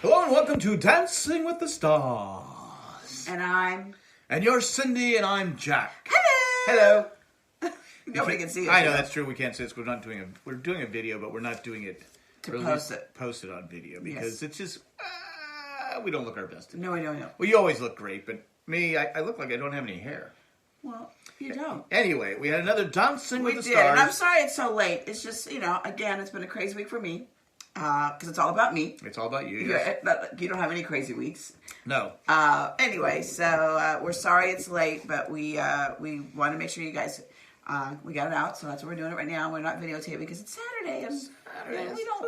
Hello and welcome to Dancing with the Stars. And you're Cyndi and I'm Jack. Hello. Nobody can see us. I know that's true. We can't see this. We're doing a video, but we're not doing it to post it on video because it's just we don't look our best. No, we don't. Well, you always look great, but me, I look like I don't have any hair. Well, you don't. Anyway, we had another Dancing with the Stars. And I'm sorry it's so late. It's just, again, it's been a crazy week for me. Because it's all about me. It's all about you. Yes. You don't have any crazy weeks. No. Anyway, so we're sorry it's late, but we want to make sure you guys, we got it out, so that's why we're doing it right now. We're not videotaping because it's Saturday. And we just don't,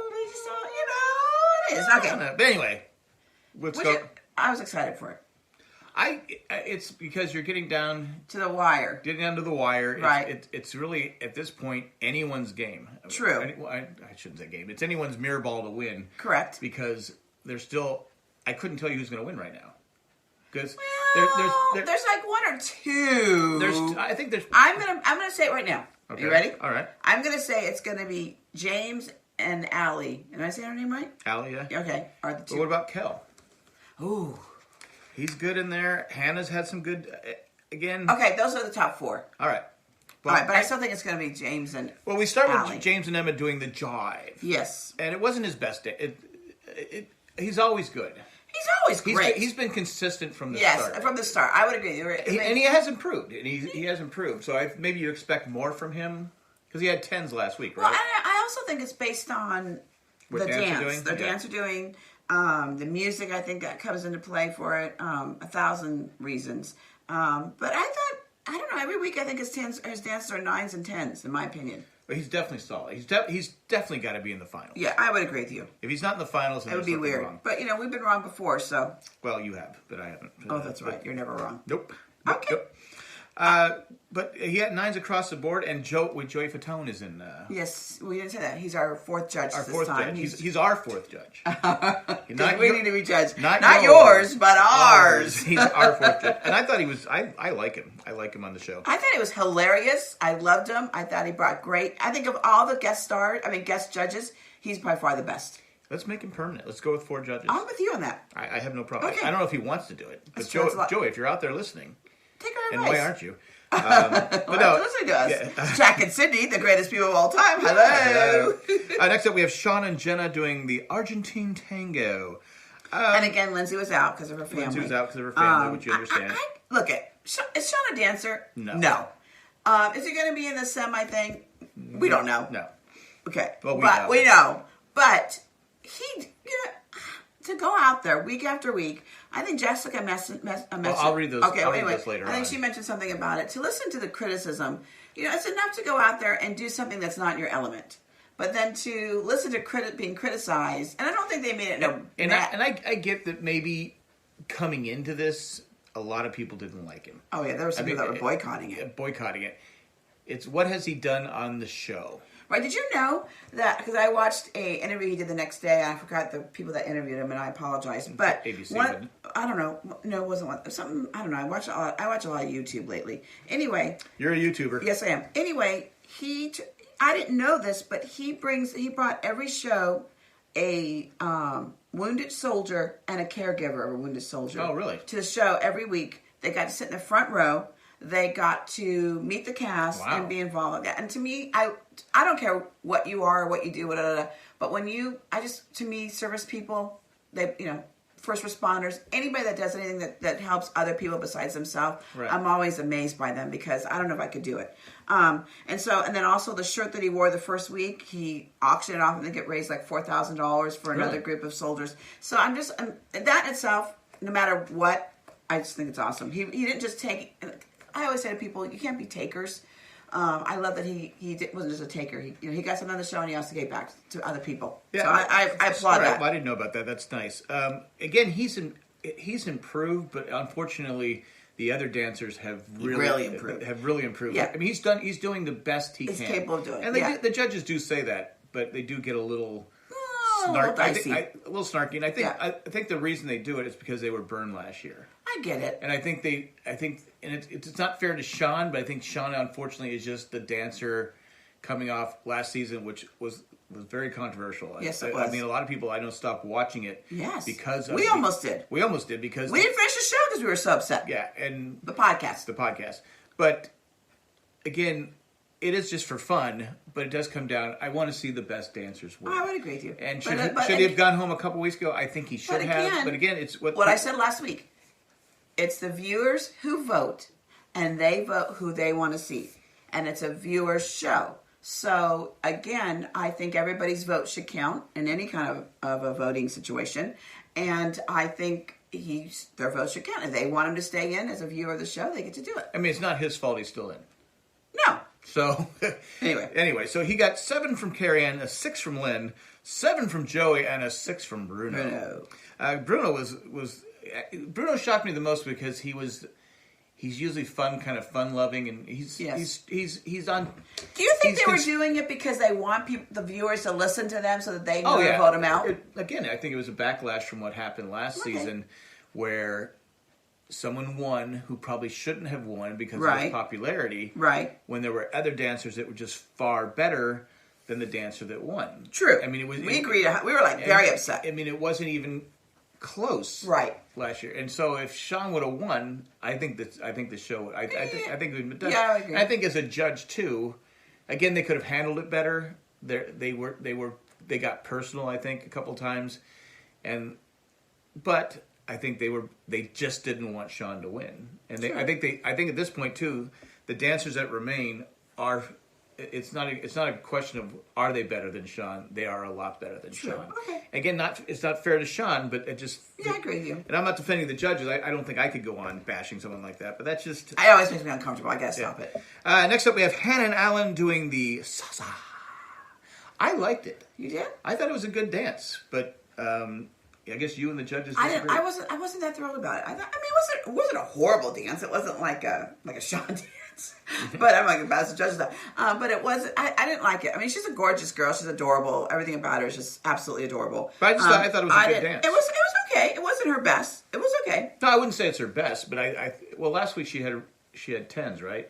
it is. Okay. But anyway, let's go. I was excited for it. It's because you're getting down to the wire. Getting down to the wire. Right. It's really, at this point, anyone's game. True. I shouldn't say game. It's anyone's mirror ball to win. Correct. Because there's still, I couldn't tell you who's going to win right now. Because there's like one or two. I think there's. I'm gonna say it right now. Okay. You ready? All right. I'm gonna say it's gonna be James and Allie. Did I say her name right? Allie, yeah. Okay. Are the two? But what about Kel? Ooh. He's good in there. Hannah's had some good, again. Okay, those are the top four. All right. Well, all right, but I still think it's going to be James and Well, we start Allie. with James and Emma doing the jive. Yes. And it wasn't his best day. He's always good. He's always great. He's been consistent from the start. Yes, from the start. I would agree. And he has improved. And he has improved. So maybe you expect more from him. Because he had 10s last week, right? Well, I also think it's based on the dance. The dance are doing. The music, I think, that comes into play for it. 1,000 reasons. But I don't know. Every week, I think his dances are 9s and 10s, in my opinion. But he's definitely solid. He's definitely got to be in the finals. Yeah, I would agree with you. If he's not in the finals, then it would be weird. Wrong. But we've been wrong before, so. Well, you have, but I haven't. Oh, that's right. You're never wrong. Nope. Okay. Nope. But he had 9s across the board, and Joey Fatone is in. Yes, we didn't say that. He's our fourth judge. Judge. He's our fourth judge. We need to be judged. Not yours, but ours. He's our fourth judge, and I thought he was. I like him. I like him on the show. I thought he was hilarious. I loved him. I thought he brought great. I think of all the guest judges, he's by far the best. Let's make him permanent. Let's go with 4 judges. I'm with you on that. I have no problem. Okay. I don't know if he wants to do it, but Joey, if you're out there listening. Take our advice. And why aren't you? But no, listening to us. Yeah. Jack and Cyndi, the greatest people of all time. Hello. Next up, we have Sean and Jenna doing the Argentine tango. And again, Lindsay was out because of her family. Lindsay was out because of her family, which you understand. Look, is Sean a dancer? No. Is he going to be in the semi thing? We don't know. No. Okay. Well, we know. But he, to go out there week after week, I think Jessica mentioned. Well, I'll read those. Okay, I'll read those later. I think she mentioned something about it. To listen to the criticism, it's enough to go out there and do something that's not your element. But then to listen to being criticized, and I don't think they made it. I get that maybe coming into this, a lot of people didn't like him. Oh yeah, there were some people that were boycotting it. It's what has he done on the show? Right, did you know that, because I watched an interview he did the next day, and I forgot the people that interviewed him, and I apologize, but ABC, I don't know, no, it wasn't one, something, I don't know, I watch a lot of YouTube lately. Anyway. You're a YouTuber. Yes, I am. Anyway, I didn't know this, but he brought every show a wounded soldier and a caregiver of a wounded soldier. Oh, really? To the show every week. They got to sit in the front row. They got to meet the cast and be involved. And to me, I don't care what you are or what you do, but to me, service people, first responders, anybody that does anything that helps other people besides themselves, right. I'm always amazed by them because I don't know if I could do it. And then also the shirt that he wore the first week, he auctioned it off and I think it raised like $4,000 for another group of soldiers. So that in itself, no matter what, I just think it's awesome. He didn't just take. I always say to people, you can't be takers. I love that he wasn't just a taker. He got something on the show and he also gave back to other people. Yeah, so I applaud that. Well, I didn't know about that. That's nice. Again, he's improved, but unfortunately, the other dancers have really improved. Yeah. I mean, he's doing the best he can. He's capable of doing. And the judges do say that, but they do get a little. A little dicey. A little snarky, and I think the reason they do it is because they were burned last year. I get it, and I think it's not fair to Sean, but I think Sean unfortunately is just the dancer coming off last season, which was was very controversial. Yes, it was. I mean, a lot of people I know stopped watching it. Yes, because we almost did. We almost did because we didn't finish the show because we were so upset. Yeah, and the podcast. But again, it is just for fun. But it does come down. I want to see the best dancers win. I would agree with you. And should he have gone home a couple weeks ago? I think he should have. But again, it's what I said last week. It's the viewers who vote, and they vote who they want to see, and it's a viewer's show. So, again, I think everybody's vote should count in any kind of a voting situation. And I think their vote should count. If they want him to stay in as a viewer of the show, they get to do it. I mean, it's not his fault he's still in. No. So, anyway, so he got 7 from Carrie Ann, a 6 from Lynn, 7 from Joey, and a 6 from Bruno. Bruno shocked me the most because he's usually kind of fun-loving, and he's on. Do you think they were doing it because they want the viewers to listen to them so that they know to vote him out? Again, I think it was a backlash from what happened last season, where someone won who probably shouldn't have won because of his popularity. Right. When there were other dancers that were just far better than the dancer that won. True. I mean, we agreed. We were very upset. I mean, it wasn't even close. Right. Last year, and so if Sean would have won, I think the show. I think we'd done. Yeah, I agree. I think as a judge too, again, they could have handled it better. They got personal. I think a couple times, but I think they just didn't want Sean to win, and I think at this point too, the dancers that remain are. It's not a question of are they better than Sean. They are a lot better than Sean. Okay. Again, it's not fair to Sean, but it just. Yeah, I agree with you. And I'm not defending the judges. I don't think I could go on bashing someone like that, but that's just. It always makes me uncomfortable. I gotta stop it. Next up, we have Hannah and Alan doing the salsa. I liked it. You did? I thought it was a good dance, but I guess you and the judges disagree. I wasn't that thrilled about it. It wasn't a horrible dance. It wasn't like a Sean dance. But I'm like about the judges stuff. But it wasn't. I didn't like it. I mean, she's a gorgeous girl. She's adorable. Everything about her is just absolutely adorable. But I thought it was a good dance. It was okay. It wasn't her best. It was okay. No, I wouldn't say it's her best. But last week she had 10s, right?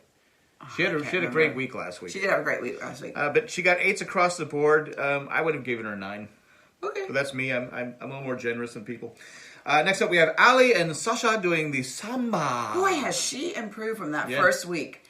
She had a great week last week. She did have a great week last week. But she got 8s across the board. I would have given her a 9. Okay. But that's me. I'm a little more generous than people. Next up, we have Ali and Sasha doing the samba. Boy, has she improved from that first week.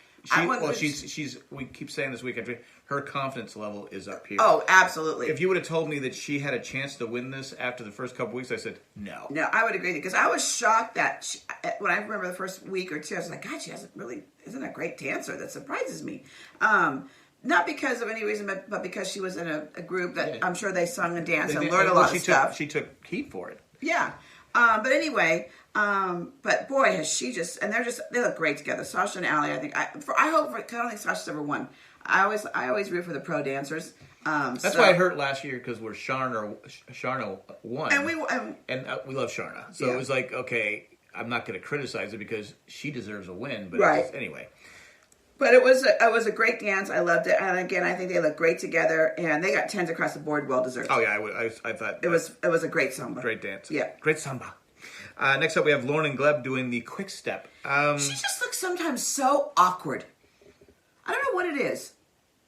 We keep saying this week after her confidence level is up here. Oh, absolutely. If you would have told me that she had a chance to win this after the first couple weeks, I said no. No, I would agree with you because I was shocked that when I remember the first week or two, I was like, God, she isn't a great dancer. That surprises me. Not because of any reason, but because she was in a group that I'm sure they sung and danced and learned a lot of stuff. She took heat for it. Yeah. But anyway, but boy, has she just, and they look great together. Sasha and Ali, I think, I don't think Sasha's ever won. I always root for the pro dancers. That's why it hurt last year because Sharna won. And we love Sharna. So it was like, okay, I'm not going to criticize it because she deserves a win. But anyway. But it was a great dance. I loved it, and again, I think they look great together, and they got 10s across the board, well deserved. Oh yeah, I thought it was a great samba, great dance. Yeah, great samba. Next up, we have Lauren and Gleb doing the quick step. She just looks sometimes so awkward. I don't know what it is.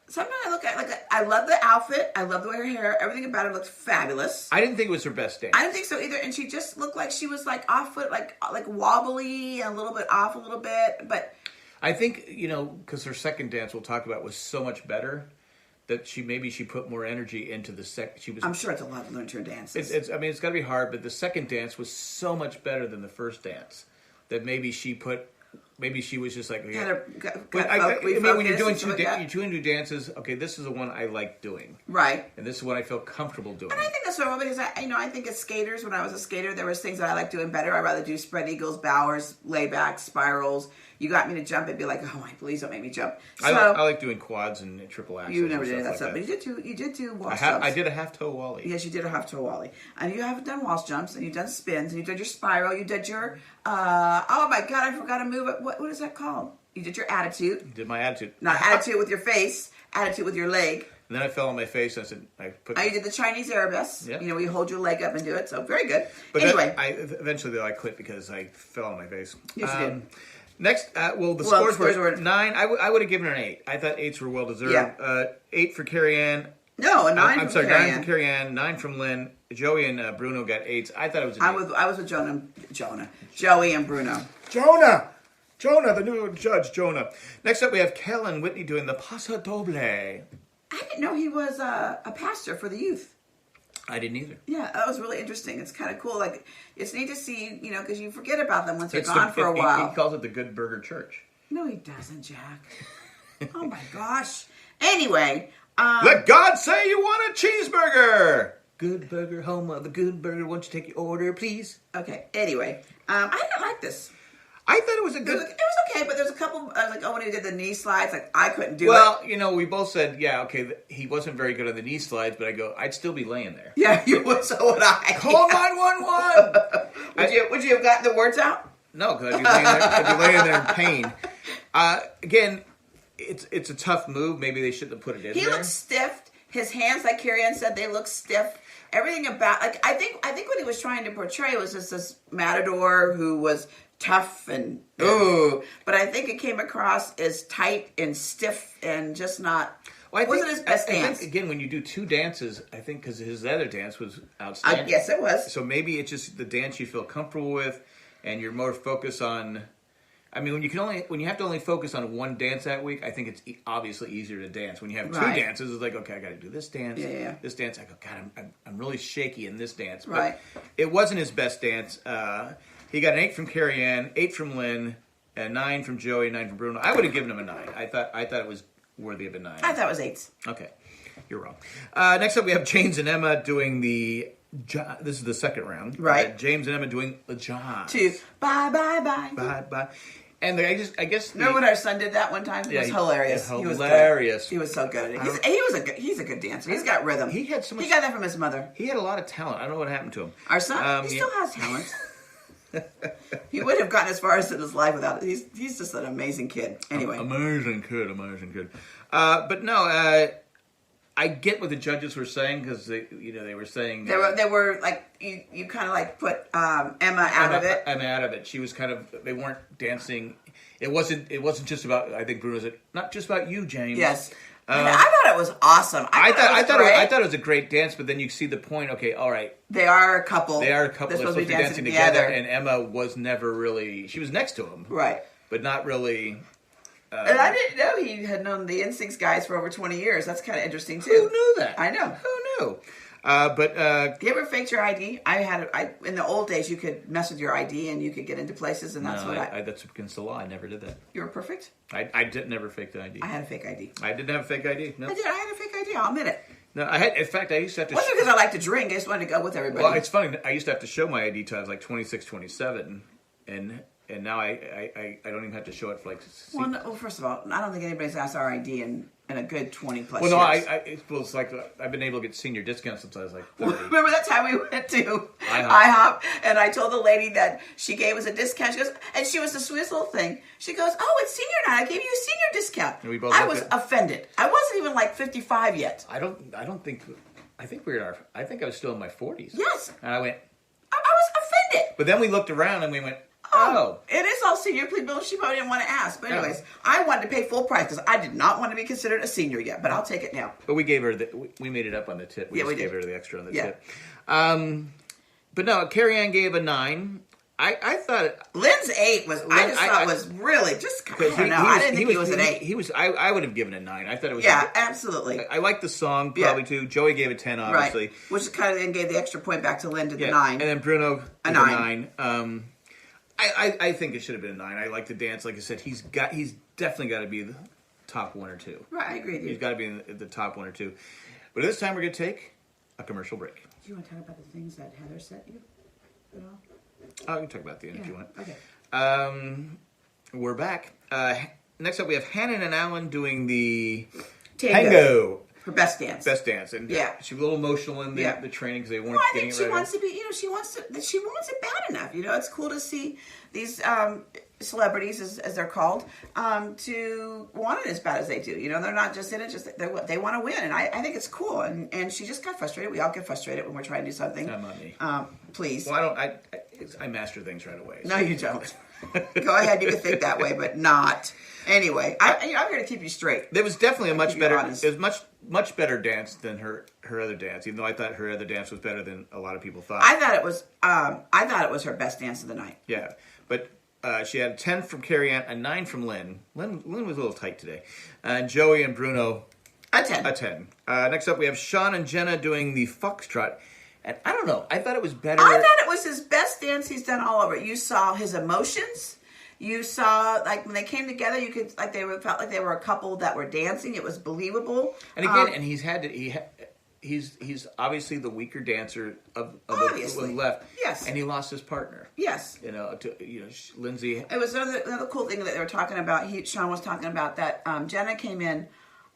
Sometimes I look at I love the outfit. I love the way her hair, everything about her looks fabulous. I didn't think it was her best dance. I didn't think so either, and she just looked like she was like off foot, like wobbly, a little bit off a little bit, but. I think, because her second dance we'll talk about was so much better that she put more energy into the second. I'm sure it's a lot to learn to dances. It's got to be hard, but the second dance was so much better than the first dance that maybe she was just like. Yeah. When you're doing two dances, okay, this is the one I like doing, right? And this is what I feel comfortable doing. And I think that's normal because I think as skaters, when I was a skater, there was things that I like doing better. I'd rather do spread eagles, bowers, laybacks, spirals. You got me to jump and be like, oh my, please don't make me jump. So, I like doing quads and triple axels. You never did that stuff, but you did do waltz jumps. I did a half toe wally. Yes, you did a half toe wally, and you have done waltz jumps, and you've done spins, and you did your spiral. You did your oh my god, I forgot to move it. What is that called? You did your attitude. You did my attitude. Not attitude with your face, attitude with your leg. And then I fell on my face. And you did the Chinese arabesque. Yeah. You hold your leg up and do it. So very good. But anyway, eventually I quit because I fell on my face. Yes, you did. Next, the scores were 9. I would have given her an 8. I thought 8s were well deserved. Yeah. 8 for Carrie Ann, No, a 9 I'm from sorry, Carrie 9 from Carrie Ann, 9 from Lynn. Joey and Bruno got 8s. I thought it was an 8. I was with Joey and Bruno. Jonah, the new judge, Jonah. Next up, we have Kel and Whitney doing the Paso Doble. I didn't know he was a pastor for the youth. I didn't either. Yeah, that was really interesting. It's kind of cool. Like, it's neat to see, because you forget about them once they're gone for a while. He calls it the Good Burger Church. No, he doesn't, Jack. Oh, my gosh. Anyway. Let God say you want a cheeseburger. Good Burger, home of the Good Burger. Won't you take your order, please? Okay, anyway. I didn't like this. I thought it was a good... It was okay, but there's a couple... when he did the knee slides, I couldn't do it. Well, we both said, yeah, okay, he wasn't very good on the knee slides, but I go, I'd still be laying there. Yeah, so would I. Call 911! Would you have gotten the words out? No, because I'd be laying there in pain. Again, it's a tough move. Maybe they shouldn't have put it in there. He looks stiff. His hands, like Carrie Ann said, they look stiff. Everything about... I think what he was trying to portray was just this matador who was... tough and but I think it came across as tight and stiff and just not. Wasn't his best dance. I think again when you do 2 dances, I think because his other dance was outstanding. Yes, it was. So maybe it's just the dance you feel comfortable with, and you're more focused on. I mean, when you have to only focus on one dance that week, I think it's obviously easier to dance. When you have 2 dances, it's like, okay, I got to do this dance, this dance. I go, God, I'm really shaky in this dance. But it wasn't his best dance. He got an 8 from Carrie Ann, 8 from Lynn, a 9 from Joey, 9 from Bruno. I would have given him a 9. I thought it was worthy of a 9. I thought it was 8s. Okay, you're wrong. Next up, we have James and Emma doing the. This is the second round, right? James and Emma doing the John. 2. Bye. Bye. And I guess. Remember when our son did that one time? It was hilarious. He was hilarious. He was so good. He's a good dancer. He's got rhythm. He had so much. He got that from his mother. He had a lot of talent. I don't know what happened to him. Our son, he still has talent. He wouldn't have gotten as far as in his life without it. He's just an amazing kid. Anyway, amazing kid. But no, I get what the judges were saying because they were saying they were like you kind of like put Emma out of it. Emma out of it. She was kind of they weren't dancing. It wasn't just about. I think Bruno said not just about you, James. Yes. I thought it was awesome. I thought it was a great dance, but then you see the point. Okay, all right. They are a couple. They're supposed to be dancing together, and Emma was never really. She was next to him, right? But not really. And I didn't know he had known the Instincts guys for over 20 years. That's kind of interesting too. Who knew that? I know. Who knew? But you ever faked your ID? In the old days you could mess with your ID and you could get into places, and that's that's against the law. I never did that. You were perfect. I did never fake the ID. I had a fake ID. I didn't have a fake ID. No, I did. I had a fake ID. I'll admit it. No, I had. In fact, I used to have to. Wasn't because I like to drink. I just wanted to go with everybody. Well, it's funny. I used to have to show my ID till I was like 26, 27, and now I don't even have to show it for like. Well, first of all, I don't think anybody's asked our ID in a good 20 plus years. Well, it's like I've been able to get senior discounts since I was like 30. Remember that time we went to IHOP and I told the lady that she gave us a discount. She goes, and she was the sweetest little thing. She goes, "Oh, it's senior night. I gave you a senior discount." And we both I was offended. I wasn't even like 55 yet. I think we were I think I was still in my 40s. Yes. And I went. I was offended. But then we looked around and we went. Oh, it is all senior people. She probably didn't want to ask. But anyways, I wanted to pay full price because I did not want to be considered a senior yet. But I'll take it now. But we gave her we made it up on the tip. We gave her the extra on the tip. But no, Carrie Ann gave a 9. I thought Lynn's 8 was. I just thought was really just. I don't know. I didn't think he was an 8. He was. I would have given a 9. I thought it was. Yeah, absolutely. I liked the song probably too. Joey gave a 10, obviously, which kind of then gave the extra point back to Lynn to the 9, and then Bruno a 9. I think it should have been a 9. I like the dance. Like I said, he's definitely got to be the top 1 or 2. Right, I agree with you. He's got to be in the top 1 or 2. But this time we're going to take a commercial break. Do you want to talk about the things that Heather sent you at all? Oh, we can talk about the end if you want. Okay. We're back. Next up we have Hannon and Alan doing the Tango. Her best dance. And she was a little emotional in the training because they weren't getting it right. She wants to be, she wants it bad enough. It's cool to see these celebrities, as they're called, to want it as bad as they do. They're not just in it, just they want to win. And I think it's cool. And she just got frustrated. We all get frustrated when we're trying to do something. Not me. Please. Well, I master things right away. So. No, you don't. Go ahead, you can think that way, but not. Anyway, I'm here to keep you straight. There was definitely a much better. It was much better dance than her other dance. Even though I thought her other dance was better than a lot of people thought. I thought it was her best dance of the night. Yeah, but she had a 10 from Carrie Ann, a 9 from Lynn. Lynn was a little tight today, and Joey and Bruno a 10. A 10. Next up, we have Sean and Jenna doing the foxtrot. And I don't know. I thought it was better. I thought it was his best dance he's done all over. You saw his emotions. You saw, like, when they came together, you could, like, felt like they were a couple that were dancing. It was believable. And again, and he's obviously the weaker dancer of the left. Yes. And he lost his partner. Yes. Lindsay. It was another cool thing that they were talking about. Sean was talking about that Jenna came in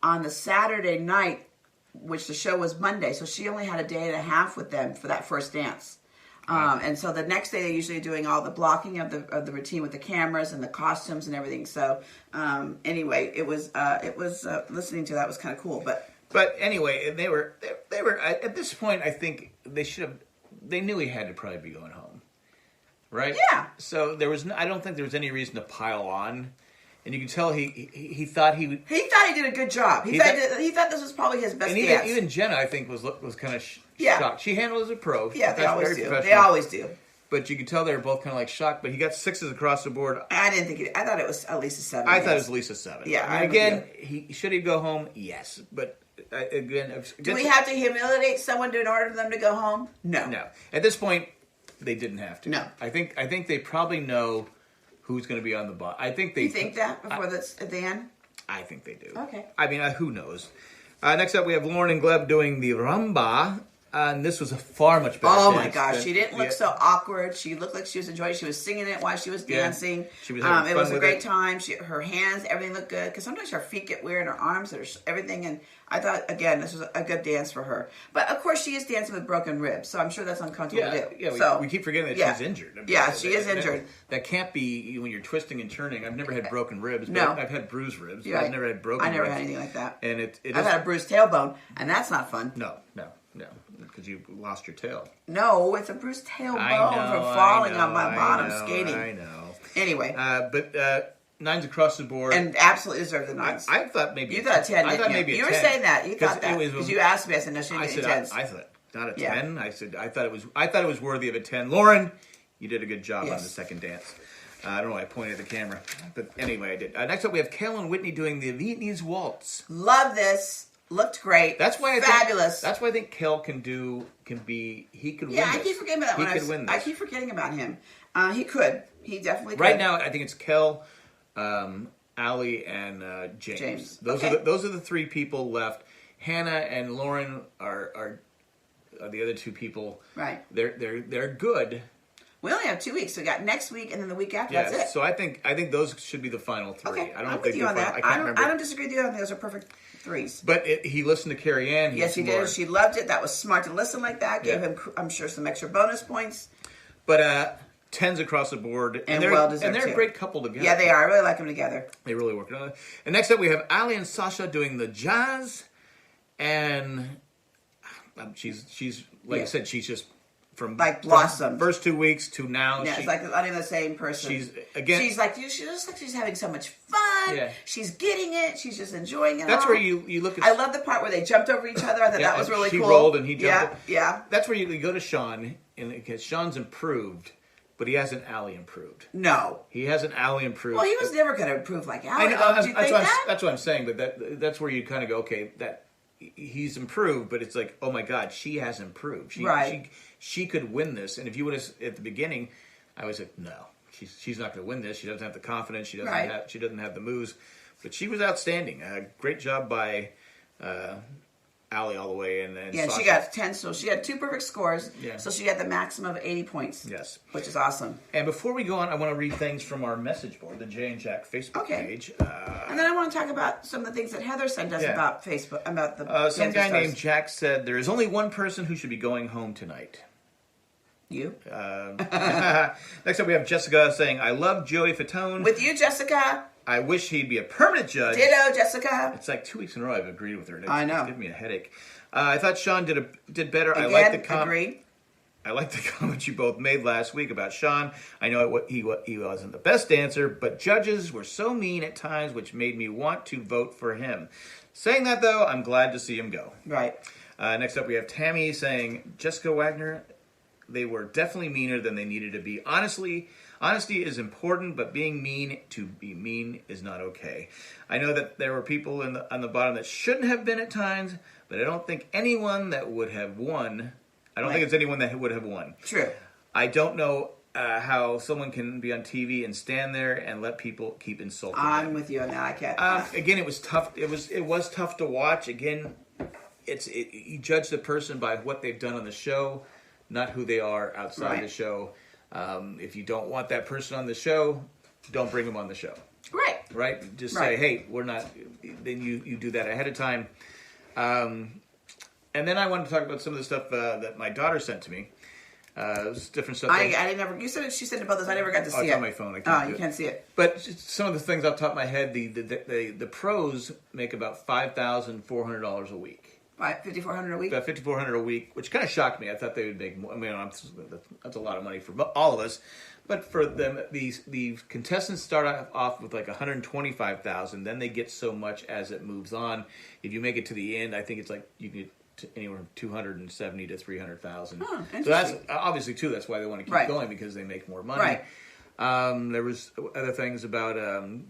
on the Saturday night, which the show was Monday, so she only had a day and a half with them for that first dance. And so the next day they're usually doing all the blocking of the routine with the cameras and the costumes and everything. So anyway, it was listening to that was kind of cool. But anyway, they were at this point. I think they knew he had to probably be going home, right? Yeah. So I don't think there was any reason to pile on. And you can tell he thought he did a good job. He thought this was probably his best dance. Even Jenna, I think, was kind of yeah. shocked. She handled it as a pro. Yeah, they always do. They always do. But you could tell they were both kind of like shocked. But he got 6s across the board. I didn't think I thought it was at least a 7. I thought it was at least a 7. Yeah. I mean, again, should he go home? Yes. But again, do we have to humiliate someone in order for them to go home? No. No. At this point, they didn't have to. No. I think they probably know who's going to be on the bottom. I think they. You think that before that's at the end? I think they do. Okay. I mean, who knows? Next up, we have Lauren and Gleb doing the rumba. And this was a far much better Oh, my gosh. She didn't look so awkward. She looked like she was enjoying it. She was singing it while she was dancing. She was having fun. It was a great time. Her hands, everything looked good. Because sometimes her feet get weird, her arms, everything. And I thought, again, this was a good dance for her. But, of course, she is dancing with broken ribs. So I'm sure that's uncomfortable to do. Yeah, we keep forgetting that she's injured. I mean, she is injured. That can't be when you're twisting and turning. I've never had broken ribs. No. I've had bruised ribs. Right. I've never had broken ribs. I never had anything like that. And I've had a bruised tailbone, and that's not fun. No. Because you lost your tail. No, it's a bruised tailbone from falling on my bottom skating. I know. Anyway. But 9s across the board. And absolutely deserved the 9s. I thought maybe... You thought 10, I thought maybe you a 10. You were saying that. You thought that. Because you asked me. I said, no, she didn't get any 10s. I thought, not a 10. I said, I thought it was worthy of a 10. Lauren, you did a good job on the second dance. I don't know why I pointed at the camera. But anyway, I did. Next up, we have Kel and Whitney doing the Vietnamese waltz. Love this. Looked great. That's why fabulous. That's why I think Kel he could win this. Yeah, I keep forgetting about that. Win this. I keep forgetting about him. He could. He definitely could. Right now, I think it's Kel, Allie, and James. Those are the 3 people left. Hannah and Lauren are the other 2 people. Right. They're good. We only have 2 weeks. So we got next week and then the week after. That's it. So I think those should be the final 3. Okay. I don't I'm with you on that. I don't disagree with you. I think those are perfect 3s. But he listened to Carrie Ann. Yes, he did. She loved it. That was smart to listen like that. Gave him, I'm sure, some extra bonus points. But 10s across the board. And well-deserved, and they're a great couple together. Yeah, they are. I really like them together. They really work on it. And next up, we have Allie and Sasha doing the jazz. And she's like I said, she's just... From blossom. First 2 weeks to now. Yeah, it's like not even the same person. She's just like she's having so much fun. Yeah. She's getting it. She's just enjoying it. That's where you look at. I love the part where they jumped over each other. I thought that was really cool. She rolled and he jumped. Yeah. That's where you go to Sean, and because Sean's improved, but he hasn't Allie improved. No, he hasn't Allie improved. Well, he was never going to improve like Allie. That's what I'm saying. But that's where you kind of go, okay, that he's improved, but it's like, oh my God, she has improved. She could win this, and if you would have at the beginning, I was like, no, she's not going to win this. She doesn't have the confidence. She doesn't have the moves, but she was outstanding. Great job by Allie all the way, and Sasha. She got 10. So she had 2 perfect scores. Yeah. So she got the maximum of 80 points. Yes, which is awesome. And before we go on, I want to read things from our message board, the Jay and Jack Facebook page, and then I want to talk about some of the things that Heather sent us about Facebook, about the. Some guy named Jack said there is only one person who should be going home tonight. You. Next up, we have Jessica saying, "I love Joey Fatone." With you, Jessica. I wish he'd be a permanent judge. Ditto, Jessica. It's like 2 weeks in a row I've agreed with her. I know. It's giving me a headache. I thought Sean did better. Again, I like the comment. Agree. I like the comment you both made last week about Sean. I know he wasn't the best dancer, but judges were so mean at times, which made me want to vote for him. Saying that, though, I'm glad to see him go. Right. Next up, we have Tammy saying, Jessica Wagner, they were definitely meaner than they needed to be. Honesty is important, but being mean to be mean is not okay. I know that there were people on the bottom that shouldn't have been at times, but I don't think anyone that would have won. I don't think it's anyone that would have won. True. I don't know how someone can be on TV and stand there and let people keep insulting them. I'm with you on that. I can't. Again, it was tough. It was tough to watch. Again, you judge the person by what they've done on the show, not who they are outside the show. If you don't want that person on the show, don't bring them on the show. Right? Just say, hey, we're not. Then you do that ahead of time. And then I wanted to talk about some of the stuff that my daughter sent to me. It was different stuff. I didn't never. She said about this. I never got to see it. It's on my phone. I can't you can't see it. But some of the things off the top of my head, the pros make about $5,400 a week. Right, $5,400 a week. About $5,400 a week, which kind of shocked me. I thought they would make more. I mean, that's a lot of money for all of us. But for them, the contestants start off with like $125,000. Then they get so much as it moves on. If you make it to the end, I think it's like you get anywhere from $270,000 to $300,000. Oh, so that's obviously too. That's why they want to keep going, because they make more money. Right. There was other things about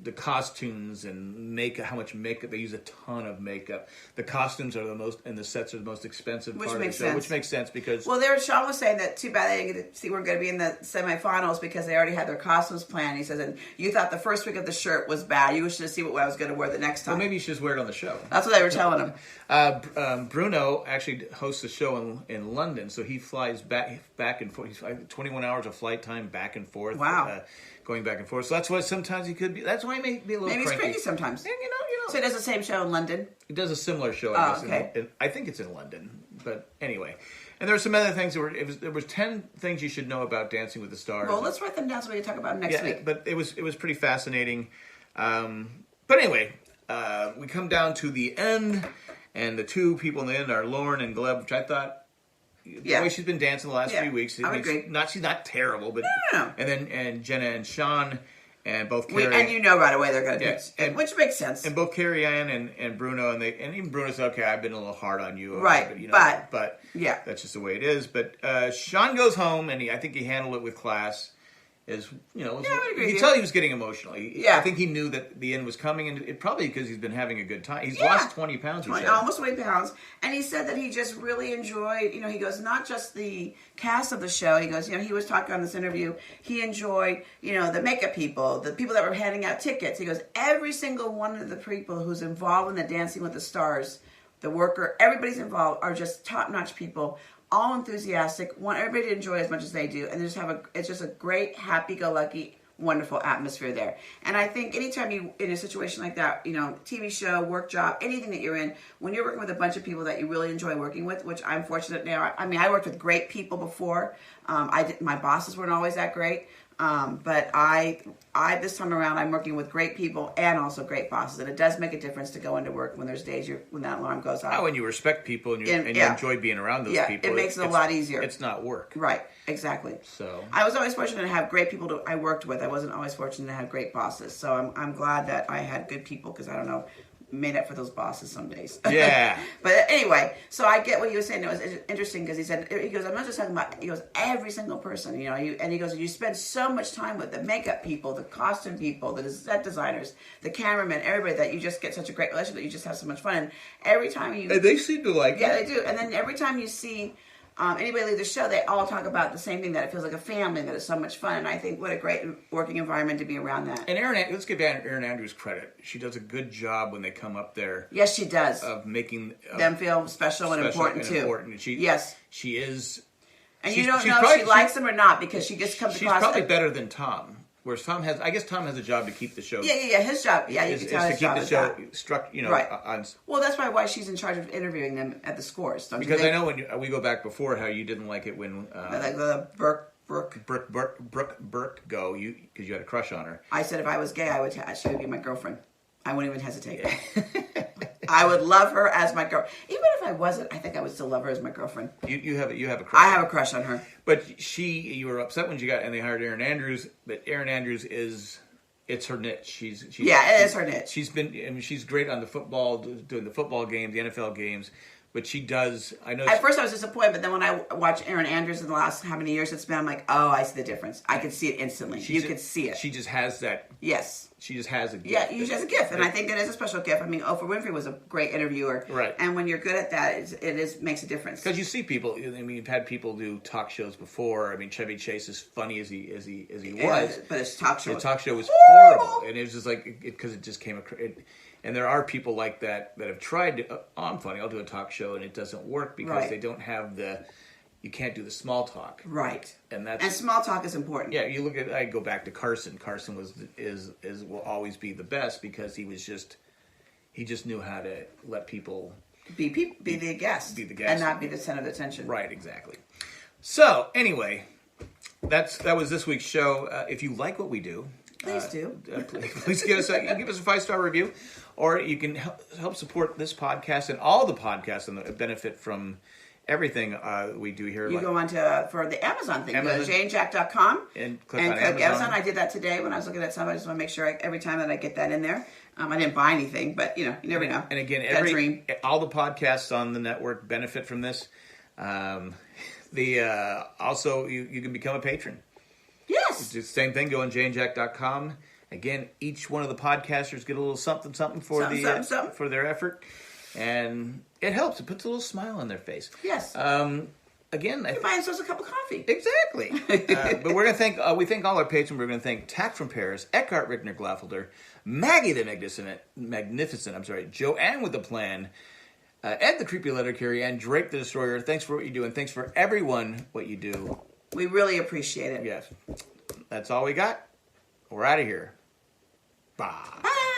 the costumes and makeup. How much makeup they use? A ton of makeup. The costumes are the most, and the sets are the most expensive part of the show, which makes sense because. Well, Sean was saying that too bad they didn't get to see we're going to be in the semifinals because they already had their costumes planned. He says, and you thought the first week of the shirt was bad. You should see what I was going to wear the next time. Well, maybe you should just wear it on the show. That's what they were telling him. Bruno actually hosts a show in London, so he flies back and forth. He's 21 hours of flight time back and forth. Wow. Going back and forth. So that's why sometimes he could be. That's why he may be a little cranky. Maybe he's cranky sometimes. And, you know. So he does the same show in London? He does a similar show, I guess. Okay. I think it's in London. But anyway. And there were some other things. There was 10 things you should know about Dancing with the Stars. Well, let's write them down so we can talk about them next week. But it was pretty fascinating. But anyway, we come down to the end, and the two people in the end are Lauren and Gleb, which I thought. The way she's been dancing the last few weeks. I would agree. She's not terrible, but no. And Jenna and Sean and both Carrie, and you know right away they're going to do, which makes sense. And both Carrie Ann and Bruno and even Bruno said, "Okay, I've been a little hard on you, right?" But that's just the way it is. But Sean goes home, and I think he handled it with class. I would agree. You could tell he was getting emotional. I think he knew that the end was coming, and it probably because he's been having a good time. He's lost 20 pounds. Almost 20 pounds, and he said that he just really enjoyed. He goes, not just the cast of the show. He goes, he was talking on this interview. He enjoyed, the makeup people, the people that were handing out tickets. He goes, every single one of the people who's involved in the Dancing with the Stars, the worker, everybody's involved are just top-notch people. All enthusiastic, want everybody to enjoy as much as they do, and it's just a great, happy-go-lucky, wonderful atmosphere there. And I think anytime you in a situation like that, TV show, work job, anything that you're in, when you're working with a bunch of people that you really enjoy working with, which I'm fortunate now. I mean, I worked with great people before. My bosses weren't always that great. But I this time around, I'm working with great people and also great bosses, and it does make a difference to go into work when there's days when that alarm goes off. Oh, and you respect people and you enjoy being around those people. It makes it a lot easier. It's not work, right? Exactly. So I was always fortunate to have great people I worked with. I wasn't always fortunate to have great bosses. So I'm glad that I had good people because I don't know. Made up for those bosses some days. Yeah. But anyway, so I get what you were saying. It was interesting because he goes, I'm not just talking about, every single person, and he goes, you spend so much time with the makeup people, the costume people, the set designers, the cameramen, everybody that you just get such a great relationship that you just have so much fun. And every time and they seem to like it. Yeah, they do. And then every time you see anybody leave the show, they all talk about the same thing, that it feels like a family, that it's so much fun. And I think what a great working environment to be around that. And let's give Erin Andrews credit. She does a good job when they come up there. Yes, she does. Of making them feel special and important too. She is. And you don't know if she likes them or not because she just comes across. She's probably better than Tom. Whereas Tom has a job to keep the show. Yeah. His job, you can tell his job is to keep the show right. Well, that's why she's in charge of interviewing them at the scores. Don't because you think? I know when we go back before how you didn't like it when like the Brooke go because you had a crush on her. I said if I was gay, she would be my girlfriend. I wouldn't even hesitate. I would love her as my girl. Even if I wasn't, I think I would still love her as my girlfriend. You have a crush. I have a crush on her. But you were upset when they hired Erin Andrews. But Erin Andrews it's her niche. It is her niche. She's great on the football, doing the football games, the NFL games. But she does. I know. At first, I was disappointed, but then when I watched Erin Andrews in the last how many years it's been, I'm like, oh, I see the difference. I could see it instantly. You could see it. She just has that. Yes. She just has a gift. Yeah, she has a gift, and I think that is a special gift. I mean, Oprah Winfrey was a great interviewer, right? And when you're good at that, it makes a difference. Because you see people. I mean, you've had people do talk shows before. I mean, Chevy Chase, as funny as he was, but his talk show was horrible, and it was just like because it just came. And there are people like that have tried to. Oh, I'm funny. I'll do a talk show, and it doesn't work because they don't have the. You can't do the small talk, right? And small talk is important. Yeah, you look at. I go back to Carson. Carson will always be the best because he just knew how to let people be the guest, and not be the center of the attention. Right, exactly. So anyway, that was this week's show. If you like what we do. Please do. Please give us a 5-star review, or you can help support this podcast and all the podcasts and benefit from everything we do here. You go on to for the Amazon thing. Go to jayandjack.com and click on Amazon. I did that today when I was looking at something. I just want to make sure every time that I get that in there. I didn't buy anything, but you never know. And again, all the podcasts on the network benefit from this. Also you can become a patron. Yes. It's the same thing. Go on jayandjack.com. Again, each one of the podcasters get a little something for for their effort, and it helps. It puts a little smile on their face. Yes. Again, you buy themselves a cup of coffee. Exactly. But we're going to thank. We thank all our patrons. We're going to thank Tack from Paris, Eckhart Rickner Glaffelder, Maggie the Magnificent. I'm sorry, Joanne with the Plan, Ed the Creepy Letter Carrier, and Drake the Destroyer. Thanks for what you do, and thanks for everyone what you do. We really appreciate it. Yes. That's all we got. We're out of here. Bye. Bye.